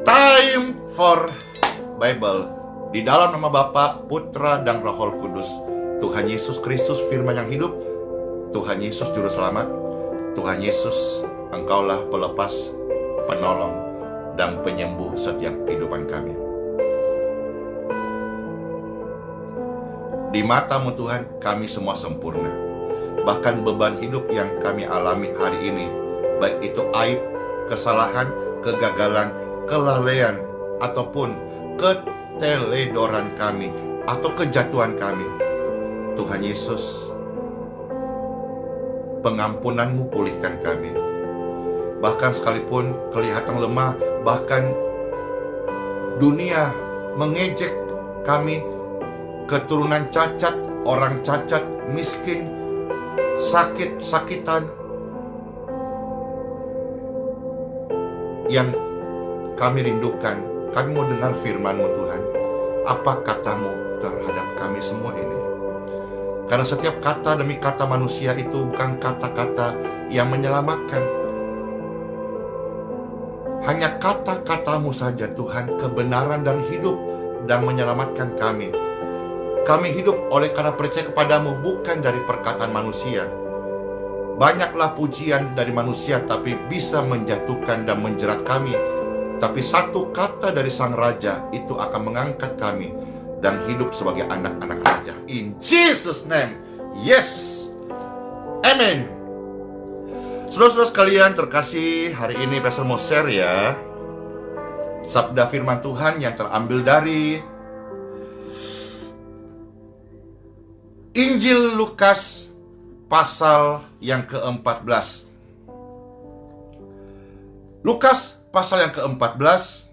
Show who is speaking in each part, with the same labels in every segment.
Speaker 1: Time for Bible. Di dalam nama Bapa, Putra, dan Roh Kudus. Tuhan Yesus Kristus firman yang hidup. Tuhan Yesus Juru Selamat. Tuhan Yesus, Engkaulah pelepas, penolong, dan penyembuh setiap kehidupan kami. Di mata-Mu Tuhan, kami semua sempurna. Bahkan beban hidup yang kami alami hari ini, baik itu aib, kesalahan, kegagalan, kelalaian, ataupun keteledoran kami, atau kejatuhan kami, Tuhan Yesus, pengampunan-Mu pulihkan kami. Bahkan sekalipun kelihatan lemah, bahkan dunia mengejek kami, keturunan cacat, orang cacat, miskin, sakit-sakitan, yang kami rindukan, kami mau dengar firman-Mu Tuhan. Apa kata-Mu terhadap kami semua ini? Karena setiap kata demi kata manusia itu bukan kata-kata yang menyelamatkan. Hanya kata-kata-Mu saja Tuhan, kebenaran dan hidup, dan menyelamatkan kami. Kami hidup oleh karena percaya kepada-Mu, bukan dari perkataan manusia. Banyaklah pujian dari manusia, tapi bisa menjatuhkan dan menjerat kami. Tapi satu kata dari Sang Raja itu akan mengangkat kami dan hidup sebagai anak-anak Raja. In Jesus' name, yes, amen. Saudara-saudara sekalian terkasih, hari ini Pastor mau share ya sabda firman Tuhan yang terambil dari Injil Lukas pasal yang ke-14. Lukas pasal yang ke-14,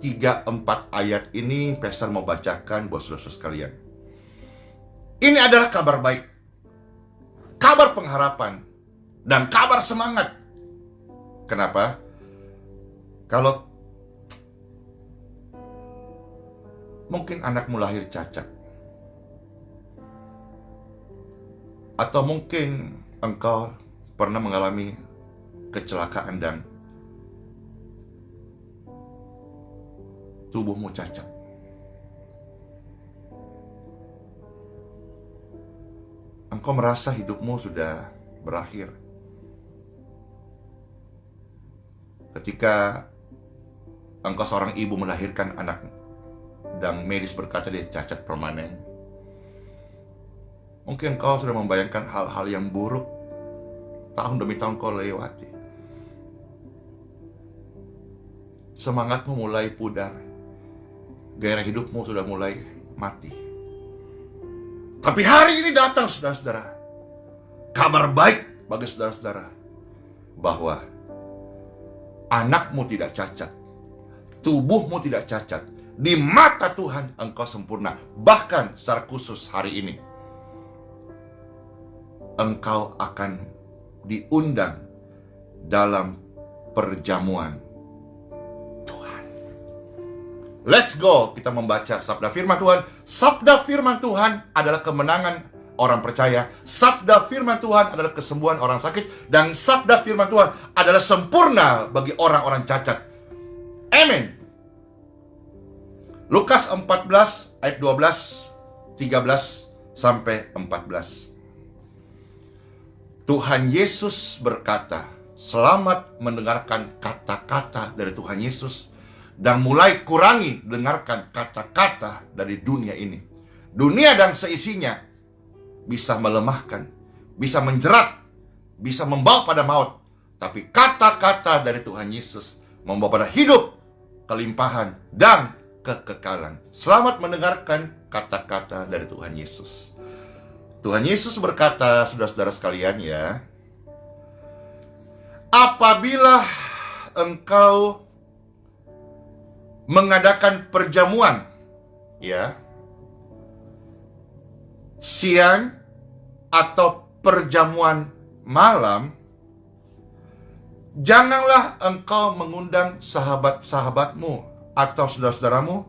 Speaker 1: 3-4 ayat ini Pastor mau bacakan buat saudara sekalian. Ini adalah kabar baik, kabar pengharapan, dan kabar semangat. Kenapa? Kalau mungkin anakmu lahir cacat, atau mungkin engkau pernah mengalami kecelakaan dan tubuhmu cacat. Engkau merasa hidupmu sudah berakhir. Ketika engkau seorang ibu melahirkan anak dan medis berkata dia cacat permanen, mungkin engkau sudah membayangkan hal-hal yang buruk tahun demi tahun kau lewati. Semangatmu mulai pudar, gairah hidupmu sudah mulai mati. Tapi hari ini datang saudara-saudara, kabar baik bagi saudara-saudara, bahwa anakmu tidak cacat, tubuhmu tidak cacat. Di mata Tuhan engkau sempurna. Bahkan secara khusus hari ini engkau akan diundang dalam perjamuan Tuhan. Let's go, kita membaca sabda firman Tuhan. Sabda firman Tuhan adalah kemenangan orang percaya. Sabda firman Tuhan adalah kesembuhan orang sakit. Dan sabda firman Tuhan adalah sempurna bagi orang-orang cacat. Amin. Lukas 14 ayat 12, 13 sampai 14. Tuhan Yesus berkata, selamat mendengarkan kata-kata dari Tuhan Yesus, dan mulai kurangi dengarkan kata-kata dari dunia ini. Dunia dan seisinya bisa melemahkan, bisa menjerat, bisa membawa pada maut. Tapi kata-kata dari Tuhan Yesus membawa pada hidup, kelimpahan, dan kekekalan. Selamat mendengarkan kata-kata dari Tuhan Yesus. Tuhan Yesus berkata, saudara-saudara sekalian ya, apabila engkau mengadakan perjamuan ya, siang atau perjamuan malam, janganlah engkau mengundang sahabat-sahabatmu atau saudara-saudaramu,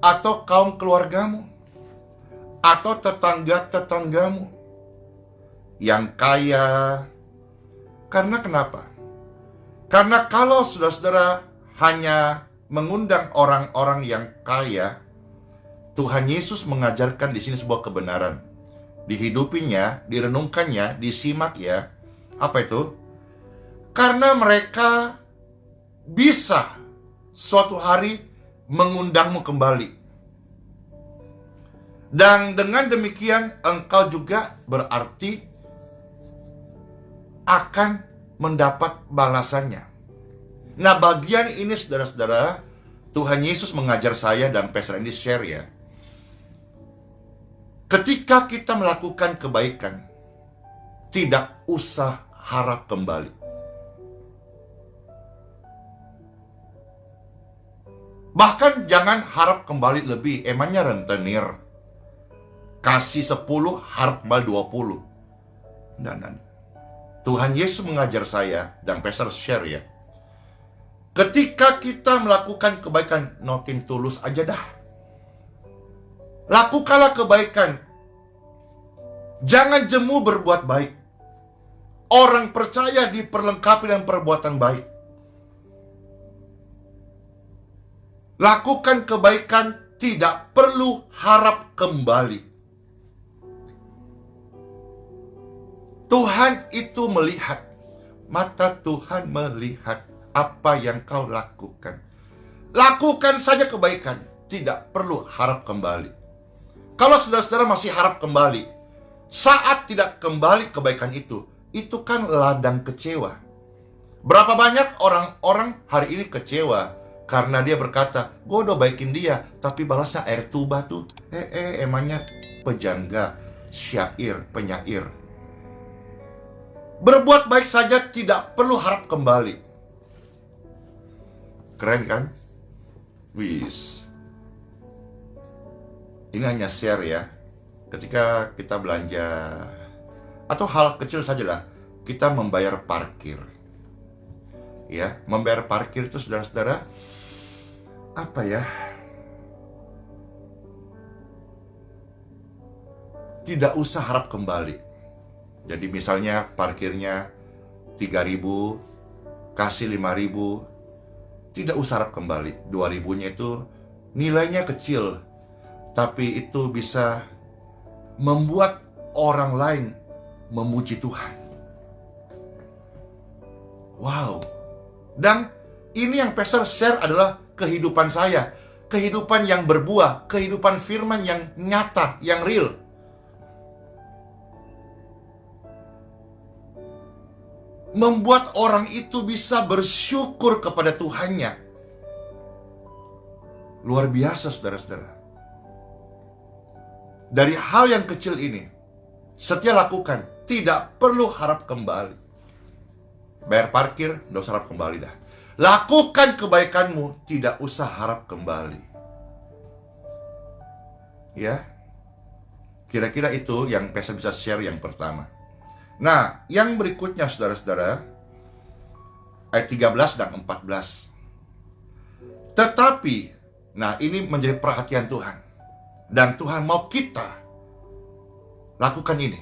Speaker 1: atau kaum keluargamu, atau tetangga-tetanggamu yang kaya. Karena kenapa? Karena kalau saudara-saudara hanya mengundang orang-orang yang kaya, Tuhan Yesus mengajarkan di sini sebuah kebenaran. Dihidupinya, direnungkannya, disimak ya. Apa itu? Karena mereka bisa suatu hari mengundangmu kembali. Dan dengan demikian engkau juga berarti akan mendapat balasannya. Nah, bagian ini saudara-saudara, Tuhan Yesus mengajar saya dan Pastor Andy share ya. Ketika kita melakukan kebaikan, tidak usah harap kembali. Bahkan jangan harap kembali lebih, emangnya rentenir. Kasih 10, harap kembali 20. Nah. Tuhan Yesus mengajar saya dan Pastor share ya. Ketika kita melakukan kebaikan, nothing tulus aja dah. Lakukanlah kebaikan. Jangan jemu berbuat baik. Orang percaya diperlengkapi dengan perbuatan baik. Lakukan kebaikan, tidak perlu harap kembali. Tuhan itu melihat, mata Tuhan melihat apa yang kau lakukan. Lakukan saja kebaikan, tidak perlu harap kembali. Kalau saudara-saudara masih harap kembali, saat tidak kembali kebaikan itu kan ladang kecewa. Berapa banyak orang-orang hari ini kecewa karena dia berkata, gue udah baikin dia, tapi balasnya air tuba tuh. Emangnya pejangga, syair, penyair. Berbuat baik saja tidak perlu harap kembali. Keren kan? Wis. Ini hanya share ya. Ketika kita belanja, atau hal kecil sajalah, kita membayar parkir. Ya, membayar parkir itu saudara-saudara, apa ya? Tidak usah harap kembali. Jadi misalnya parkirnya 3.000, kasih 5.000, tidak usah harap kembali. 2.000-nya itu nilainya kecil, tapi itu bisa membuat orang lain memuji Tuhan. Wow. Dan ini yang Pastor share adalah kehidupan saya. Kehidupan yang berbuah, kehidupan firman yang nyata, yang real. Membuat orang itu bisa bersyukur kepada Tuhannya. Luar biasa saudara-saudara. Dari hal yang kecil ini, setia lakukan, tidak perlu harap kembali. Bayar parkir, tidak usah harap kembali dah. Lakukan kebaikanmu, tidak usah harap kembali. Ya, kira-kira itu yang saya bisa share yang pertama. Nah, yang berikutnya saudara-saudara, ayat 13 dan 14. Tetapi, nah ini menjadi perhatian Tuhan. Dan Tuhan mau kita lakukan ini.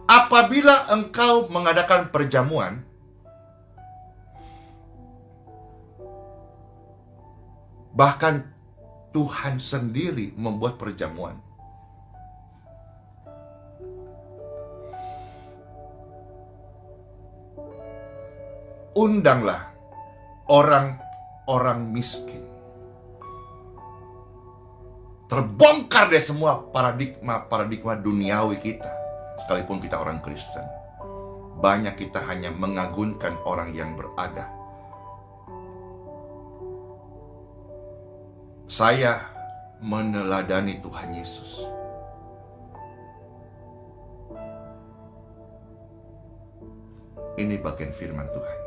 Speaker 1: Apabila engkau mengadakan perjamuan, bahkan Tuhan sendiri membuat perjamuan. Undanglah orang-orang miskin. Terbongkar deh semua paradigma duniawi kita. Sekalipun kita orang Kristen, banyak kita hanya mengagungkan orang yang berada. Saya meneladani Tuhan Yesus. Ini bagian firman Tuhan.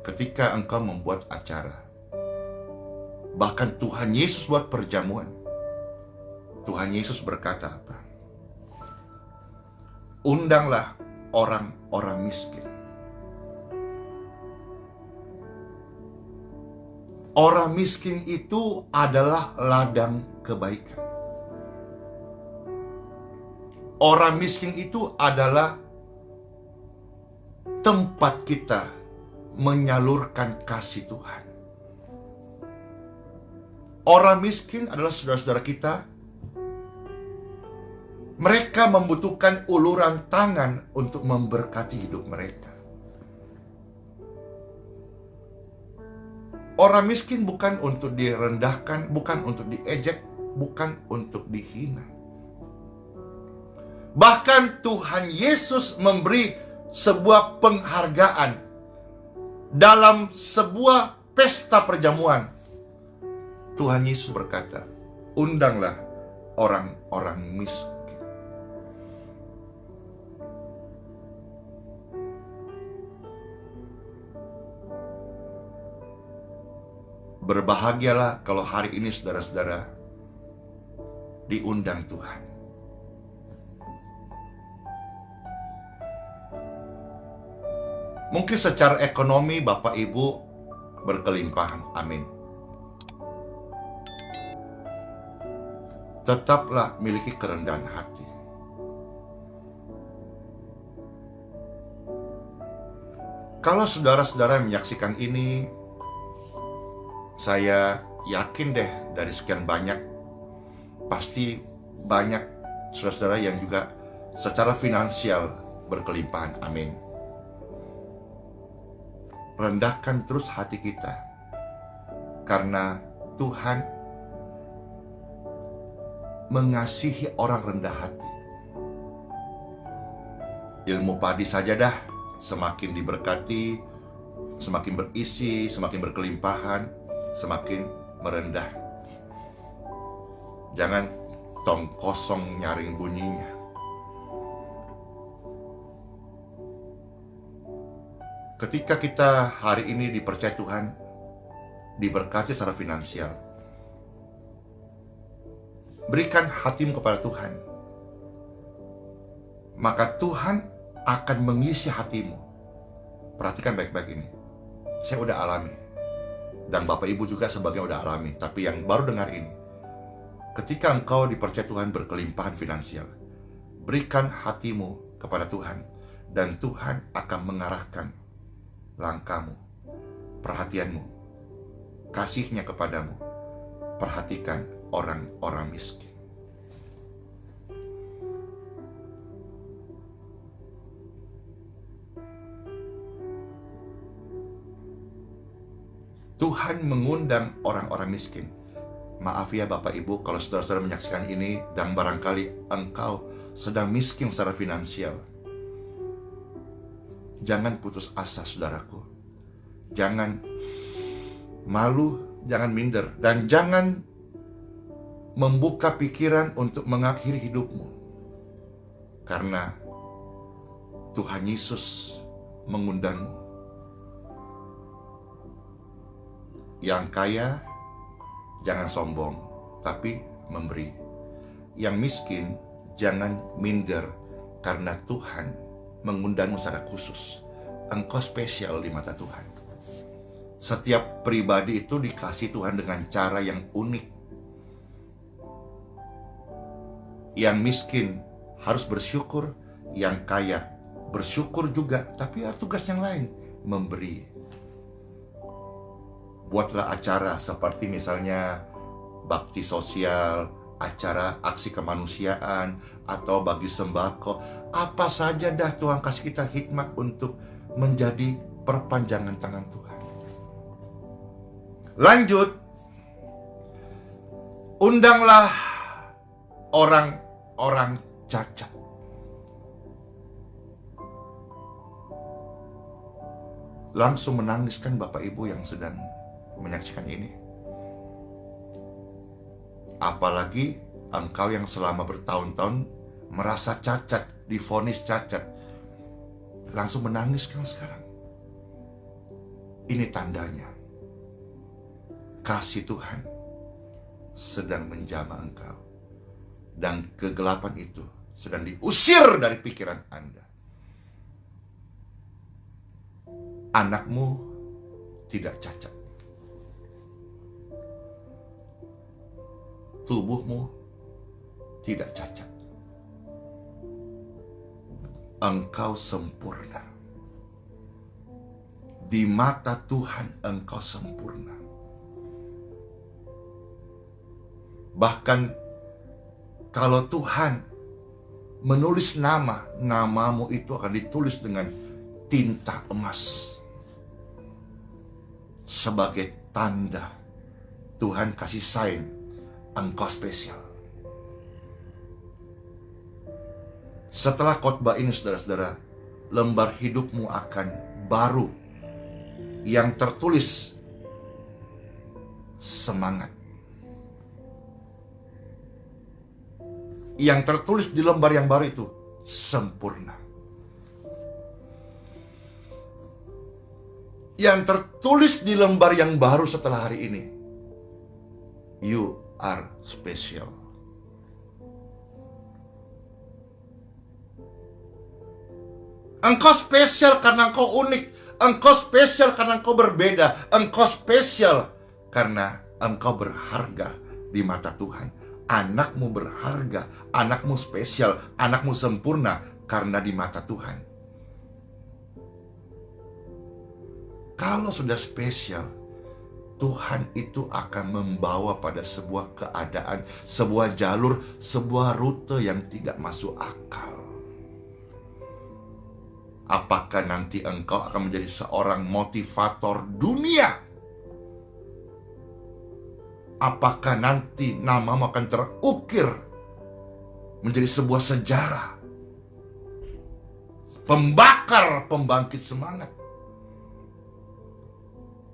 Speaker 1: Ketika engkau membuat acara, bahkan Tuhan Yesus buat perjamuan, Tuhan Yesus berkata apa? Undanglah orang-orang miskin. Orang miskin itu adalah ladang kebaikan. Orang miskin itu adalah tempat kita menyalurkan kasih Tuhan. Orang miskin adalah saudara-saudara kita. Mereka membutuhkan uluran tangan untuk memberkati hidup mereka. Orang miskin bukan untuk direndahkan, bukan untuk diejek, bukan untuk dihina. Bahkan Tuhan Yesus memberi sebuah penghargaan dalam sebuah pesta perjamuan. Tuhan Yesus berkata, undanglah orang-orang miskin. Berbahagialah kalau hari ini saudara-saudara diundang Tuhan. Mungkin secara ekonomi Bapak Ibu berkelimpahan, amin. Tetaplah miliki kerendahan hati. Kalau saudara-saudara menyaksikan ini, saya yakin deh dari sekian banyak, pasti banyak saudara-saudara yang juga secara finansial berkelimpahan, amin. Rendahkan terus hati kita, karena Tuhan mengasihi orang rendah hati. Ilmu padi saja dah, semakin diberkati, semakin berisi, semakin berkelimpahan, semakin merendah. Jangan tong kosong nyaring bunyinya. Ketika kita hari ini dipercaya Tuhan, diberkati secara finansial, berikan hatimu kepada Tuhan, maka Tuhan akan mengisi hatimu. Perhatikan baik-baik ini. Saya udah alami, dan Bapak Ibu juga sebagian udah alami, tapi yang baru dengar ini. Ketika engkau dipercaya Tuhan berkelimpahan finansial, berikan hatimu kepada Tuhan, dan Tuhan akan mengarahkan langkahmu, perhatianmu, kasihnya kepadamu. Perhatikan orang-orang miskin. Tuhan mengundang orang-orang miskin. Maaf ya Bapak Ibu, kalau saudara-saudara menyaksikan ini dan barangkali engkau sedang miskin secara finansial, jangan putus asa saudaraku. Jangan malu, jangan minder, dan jangan membuka pikiran untuk mengakhiri hidupmu. Karena Tuhan Yesus mengundangmu. Yang kaya jangan sombong, tapi memberi. Yang miskin jangan minder, karena Tuhan mengundangmu secara khusus. Engkau spesial di mata Tuhan. Setiap pribadi itu dikasih Tuhan dengan cara yang unik. Yang miskin harus bersyukur, yang kaya bersyukur juga, tapi ada tugas yang lain, memberi. Buatlah acara seperti misalnya bakti sosial, acara aksi kemanusiaan, atau bagi sembako. Apa saja dah Tuhan kasih kita hikmat untuk menjadi perpanjangan tangan Tuhan. Lanjut, undanglah orang-orang cacat. Langsung menangiskan Bapak Ibu yang sedang menyaksikan ini. Apalagi engkau yang selama bertahun-tahun merasa cacat, divonis cacat, langsung menangiskan sekarang. Ini tandanya kasih Tuhan sedang menjamah engkau, dan kegelapan itu sedang diusir dari pikiran Anda. Anakmu tidak cacat, tubuhmu tidak cacat, engkau sempurna. Di mata Tuhan engkau sempurna. Bahkan kalau Tuhan menulis nama, namamu itu akan ditulis dengan tinta emas. Sebagai tanda Tuhan kasih sign, engkau spesial. Setelah khotbah ini saudara-saudara, lembar hidupmu akan baru. Yang tertulis semangat. Yang tertulis di lembar yang baru itu sempurna. Yang tertulis di lembar yang baru setelah hari ini, you are special. Engkau spesial karena engkau unik. Engkau spesial karena engkau berbeda. Engkau spesial karena engkau berharga di mata Tuhan. Anakmu berharga, anakmu spesial, anakmu sempurna karena di mata Tuhan. Kalau sudah spesial, Tuhan itu akan membawa pada sebuah keadaan, sebuah jalur, sebuah rute yang tidak masuk akal. Apakah nanti engkau akan menjadi seorang motivator dunia? Apakah nanti namamu akan terukir menjadi sebuah sejarah, pembakar, pembangkit semangat?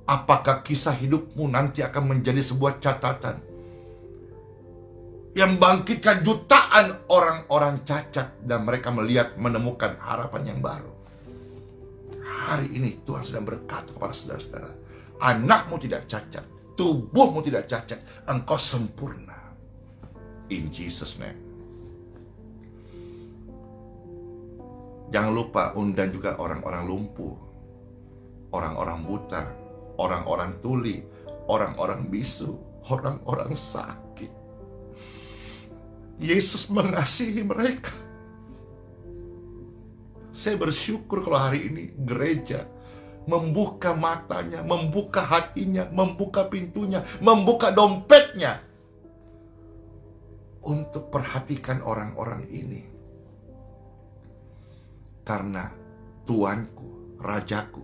Speaker 1: Apakah kisah hidupmu nanti akan menjadi sebuah catatan yang bangkitkan jutaan orang-orang cacat dan mereka melihat, menemukan harapan yang baru? Hari ini Tuhan sedang berkata kepada saudara-saudara, anakmu tidak cacat, tubuhmu tidak cacat, engkau sempurna. In Jesus' name. Jangan lupa undang juga orang-orang lumpuh, orang-orang buta, orang-orang tuli, orang-orang bisu, orang-orang sakit. Yesus mengasihi mereka. Saya bersyukur kalau hari ini gereja membuka matanya, membuka hatinya, membuka pintunya, membuka dompetnya untuk perhatikan orang-orang ini. Karena Tuanku, Rajaku,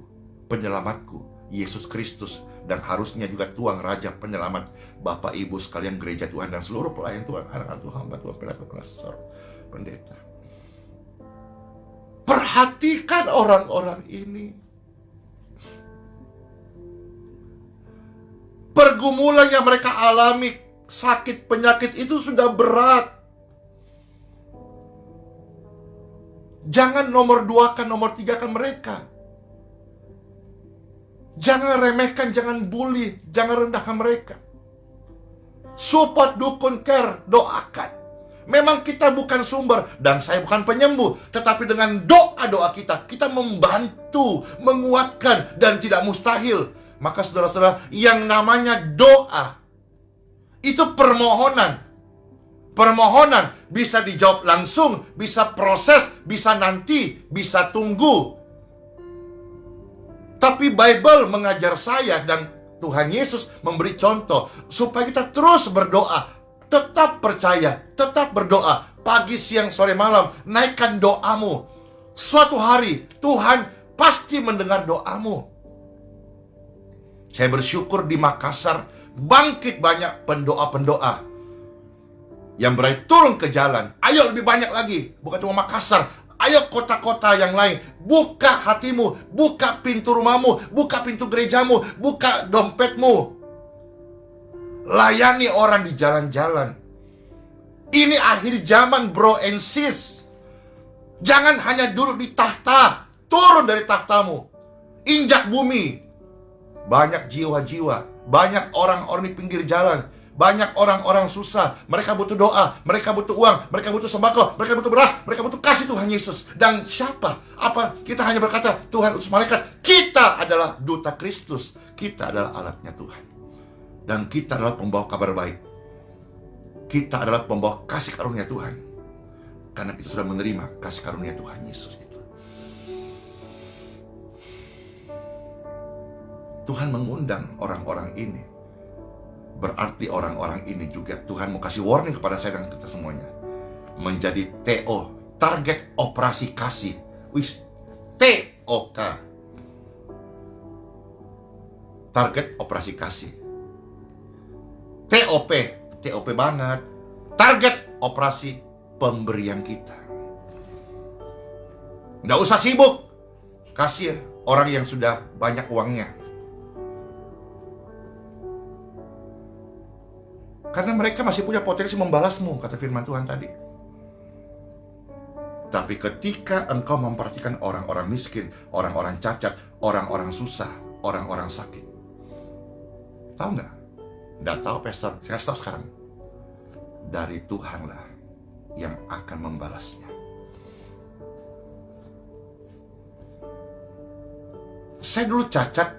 Speaker 1: Penyelamatku, Yesus Kristus, dan harusnya juga Tuhan Raja Penyelamat, Bapak Ibu sekalian gereja Tuhan dan seluruh pelayan Tuhan, anak-anak Tuhan, hamba Tuhan, pastor, pendeta. Perhatikan orang-orang ini. Pergumulan yang mereka alami, sakit, penyakit itu sudah berat. Jangan nomor 2-kan, nomor 3-kan mereka. Jangan remehkan, jangan bully, jangan rendahkan mereka. Support, dukun, care, doakan. Memang kita bukan sumber dan saya bukan penyembuh, tetapi dengan doa-doa kita membantu, menguatkan, dan tidak mustahil. Maka saudara-saudara, yang namanya doa itu permohonan. Permohonan bisa dijawab langsung, bisa proses, bisa nanti, bisa tunggu. Tapi Bible mengajar saya dan Tuhan Yesus memberi contoh supaya kita terus berdoa. Tetap percaya, tetap berdoa. Pagi, siang, sore, malam, naikkan doamu. Suatu hari Tuhan pasti mendengar doamu. Saya bersyukur di Makassar bangkit banyak pendoa-pendoa yang berani turun ke jalan. Ayo lebih banyak lagi, bukan cuma Makassar. Ayo kota-kota yang lain. Buka hatimu, buka pintu rumahmu, buka pintu gerejamu, buka dompetmu. Layani orang di jalan-jalan. Ini akhir zaman, bro and sis. Jangan hanya duduk di tahta. Turun dari tahtamu, injak bumi. Banyak jiwa-jiwa, banyak orang-orang di pinggir jalan, banyak orang-orang susah. Mereka butuh doa, mereka butuh uang, mereka butuh sembako, mereka butuh beras, mereka butuh kasih Tuhan Yesus. Dan siapa? Apa kita hanya berkata Tuhan utus malaikat? Kita adalah duta Kristus. Kita adalah alatnya Tuhan. Dan kita adalah pembawa kabar baik. Kita adalah pembawa kasih karunia Tuhan. Karena kita sudah menerima kasih karunia Tuhan Yesus itu. Tuhan mengundang orang-orang ini, berarti orang-orang ini juga Tuhan mau kasih warning kepada saya dan kita semuanya, menjadi TO, target operasi kasih. Wis, TOK, target operasi kasih. TOP banget, target operasi pemberian kita. Nggak usah sibuk kasih orang yang sudah banyak uangnya, karena mereka masih punya potensi membalasmu, kata firman Tuhan tadi. Tapi ketika engkau memperhatikan orang-orang miskin, orang-orang cacat, orang-orang susah, orang-orang sakit, tahu nggak? Nggak tahu, Pastor. Saya kasih tahu sekarang. Dari Tuhanlah yang akan membalasnya. Saya dulu cacat,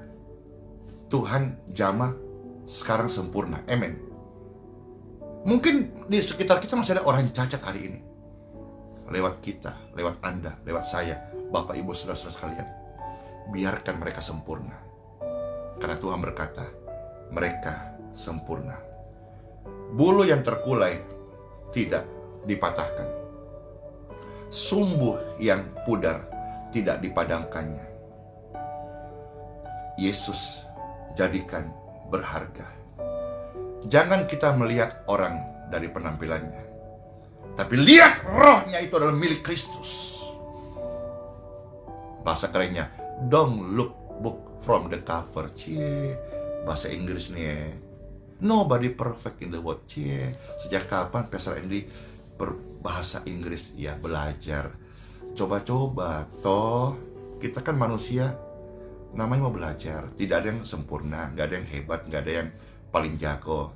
Speaker 1: Tuhan jamah, sekarang sempurna. Amen. Mungkin di sekitar kita masih ada orang cacat hari ini. Lewat kita, lewat Anda, lewat saya, Bapak, Ibu, saudara-saudara sekalian. Biarkan mereka sempurna. Karena Tuhan berkata, mereka sempurna. Bulu yang terkulai tidak dipatahkan. Sumbu yang pudar tidak dipadamkannya. Yesus jadikan berharga. Jangan kita melihat orang dari penampilannya, tapi lihat rohnya, itu adalah milik Kristus. Bahasa kerennya, don't look book from the cover. Cie, bahasa Inggris nih. Nobody perfect in the world. Cie, sejak kapan Pastor Andy berbahasa Inggris? Ya, belajar. Coba-coba, toh kita kan manusia, namanya mau belajar. Tidak ada yang sempurna, nggak ada yang hebat, nggak ada yang paling jago.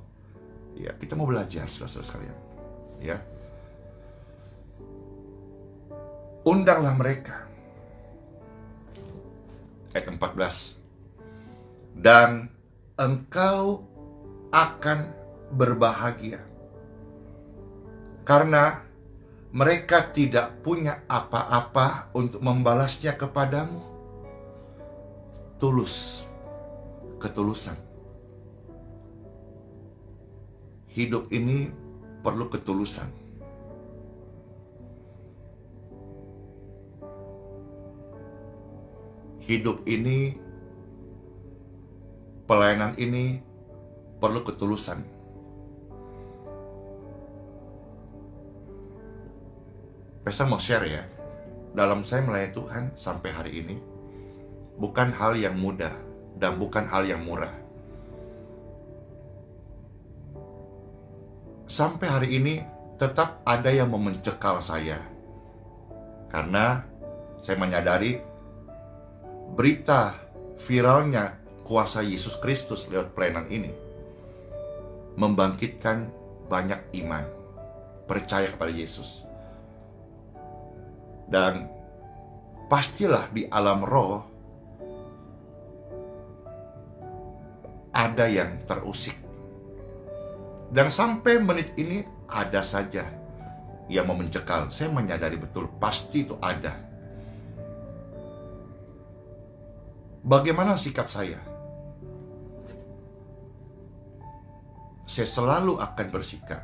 Speaker 1: Ya, kita mau belajar, saudara-saudara sekalian. Ya, undanglah mereka. Ayat 14. Dan engkau akan berbahagia, karena mereka tidak punya apa-apa untuk membalasnya kepadamu. Tulus, ketulusan. Hidup ini perlu ketulusan. Hidup ini, pelayanan ini perlu ketulusan. Pastor mau share ya, dalam saya melayani Tuhan sampai hari ini, bukan hal yang mudah dan bukan hal yang murah. Sampai hari ini tetap ada yang mau mencekal saya, karena saya menyadari berita viralnya kuasa Yesus Kristus lewat pelayanan ini membangkitkan banyak iman, percaya kepada Yesus. Dan pastilah di alam roh ada yang terusik. Dan sampai menit ini ada saja yang mau mencekal. Saya menyadari betul, pasti itu ada. Bagaimana sikap saya? Saya selalu akan bersikap,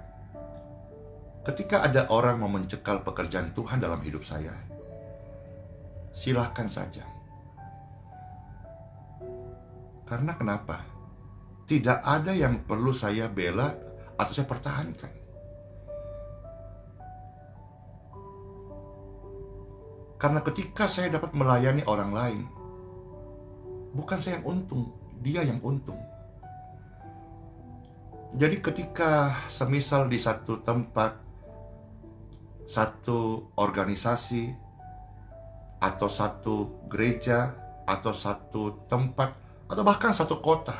Speaker 1: ketika ada orang mau mencekal pekerjaan Tuhan dalam hidup saya, silahkan saja. Karena kenapa? Tidak ada yang perlu saya bela atau saya pertahankan. Karena ketika saya dapat melayani orang lain, bukan saya yang untung, dia yang untung. Jadi ketika semisal di satu tempat, satu organisasi, atau satu gereja, atau satu tempat, atau bahkan satu kota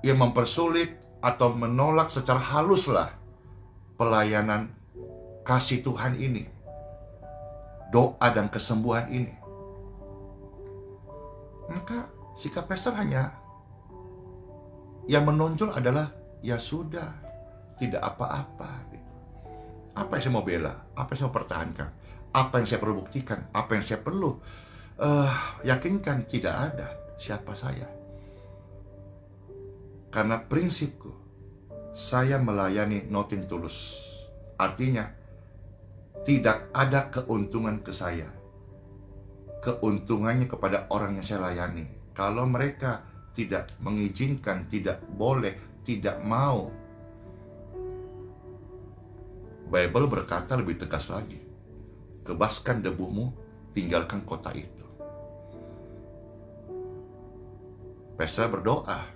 Speaker 1: yang mempersulit atau menolak secara haluslah pelayanan kasih Tuhan ini, doa dan kesembuhan ini, maka sikap pastor hanya yang menonjol adalah ya sudah, tidak apa-apa gitu. Apa yang saya mau bela, apa yang saya mau pertahankan, apa yang saya perlu buktikan, apa yang saya perlu Yakinkan tidak ada siapa saya. Karena prinsipku, saya melayani nothing tulus. Artinya, tidak ada keuntungan ke saya. Keuntungannya kepada orang yang saya layani. Kalau mereka tidak mengizinkan, tidak boleh, tidak mau, Bible berkata lebih tegas lagi, kebaskan debumu, tinggalkan kota itu. Petra berdoa,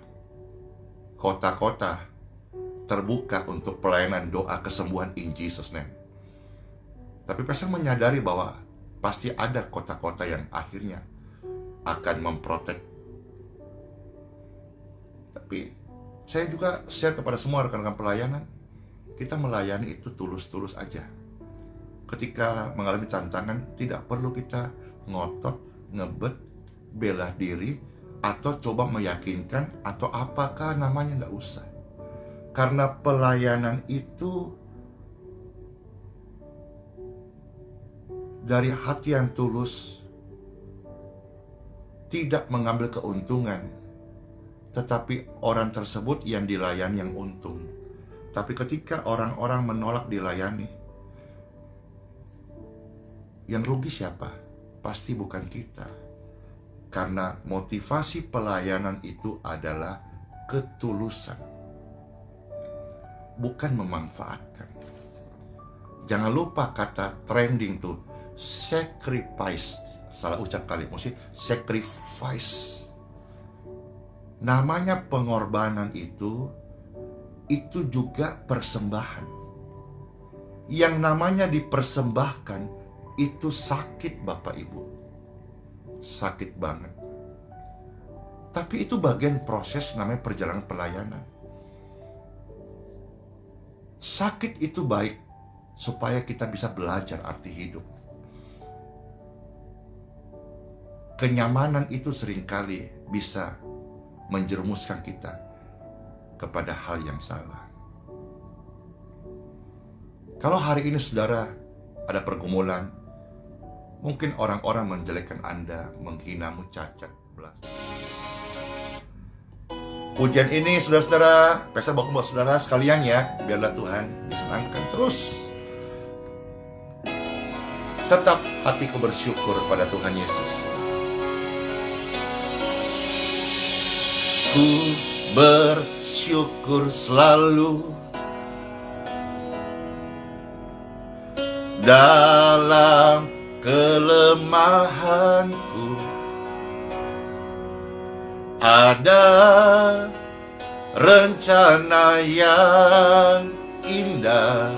Speaker 1: kota-kota terbuka untuk pelayanan doa kesembuhan in Jesus name. Tapi Petra menyadari bahwa pasti ada kota-kota yang akhirnya akan memprotek. Tapi saya juga share kepada semua rekan-rekan pelayanan, kita melayani itu tulus-tulus aja. Ketika mengalami tantangan, tidak perlu kita ngotot, ngebet, bela diri, atau coba meyakinkan, atau apakah namanya, nggak usah. Karena pelayanan itu dari hati yang tulus, tidak mengambil keuntungan, tetapi orang tersebut yang dilayani yang untung. Tapi ketika orang-orang menolak dilayani, yang rugi siapa? Pasti bukan kita. Karena motivasi pelayanan itu adalah ketulusan, bukan memanfaatkan. Jangan lupa kata trending tuh, sacrifice. Salah ucap kali, mesti sacrifice. Namanya pengorbanan itu juga persembahan. Yang namanya dipersembahkan itu sakit, Bapak Ibu. Sakit banget. Tapi itu bagian proses namanya perjalanan pelayanan. Sakit itu baik supaya kita bisa belajar arti hidup. Kenyamanan itu seringkali bisa menjerumuskan kita kepada hal yang salah. Kalau hari ini saudara ada pergumulan, mungkin orang-orang menjelekkan Anda, menghinamu, cacat, belas. Pujian ini saudara-saudara, Petra bawa buat saudara sekalian ya, biarlah Tuhan disenangkan terus. Tetap hatiku bersyukur pada Tuhan Yesus. Ku bersyukur selalu dalam kelemahanku. Ada rencana yang indah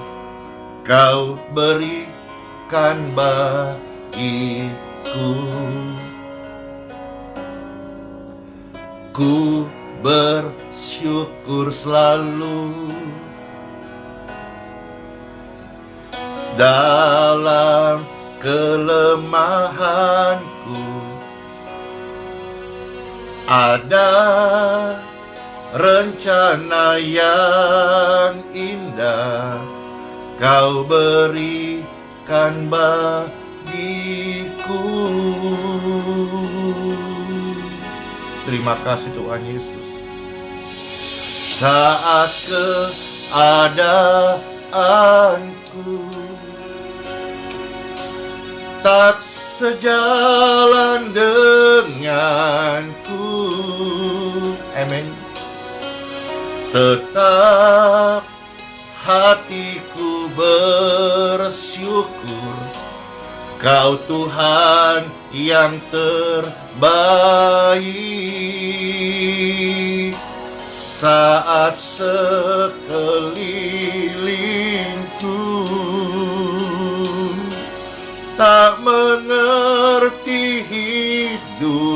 Speaker 1: Kau berikan bagiku. Ku bersyukur selalu dalam kelemahanku. Ada rencana yang indah Kau berikan bagiku. Terima kasih Tuhan Yesus. Saat keadaanku tak sejalan denganku, amin, tetap hatiku bersyukur. Kau Tuhan yang terbaik. Saat sekelilingku tak mengerti hidupku,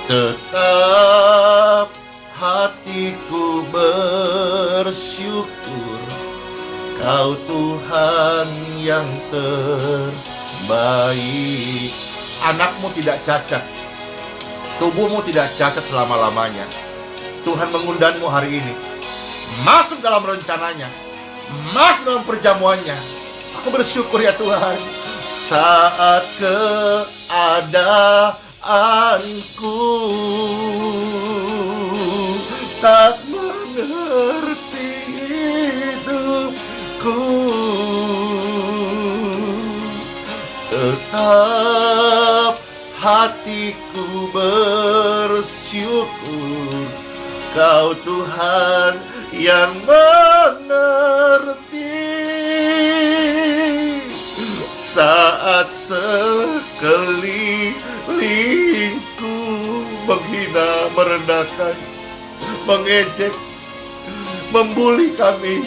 Speaker 1: tetap hatiku bersyukur. Kau Tuhan yang terbaik. Anakmu tidak cacat, tubuhmu tidak cacat selama-lamanya. Tuhan mengundangmu hari ini, masuk dalam rencananya, masuk dalam perjamuannya. Aku bersyukur ya Tuhan, saat keadaanku tak mengerti hidupku, tetap hatiku bersyukur. Kau Tuhan yang mengerti. Saat sekelilingku menghina, merendahkan, mengejek, membuli kami,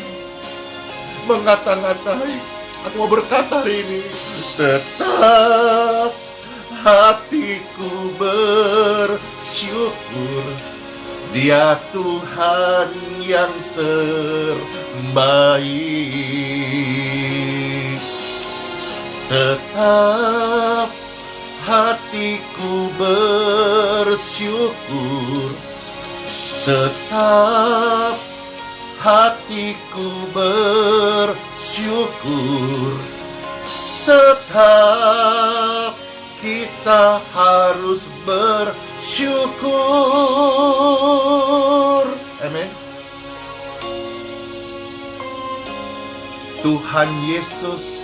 Speaker 1: mengata-ngatai, aku mau berkata hari ini, tetap hatiku bersyukur. Dia Tuhan yang terbaik. Tetap hatiku bersyukur. Tetap hatiku bersyukur. Tetap kita harus bersyukur. Amin. Tuhan Yesus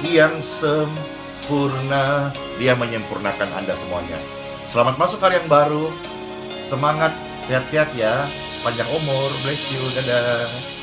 Speaker 1: yang sempurna, Dia menyempurnakan Anda semuanya. Selamat masuk hari yang baru. Semangat, sehat-sehat ya. Panjang umur, bless you, dadah.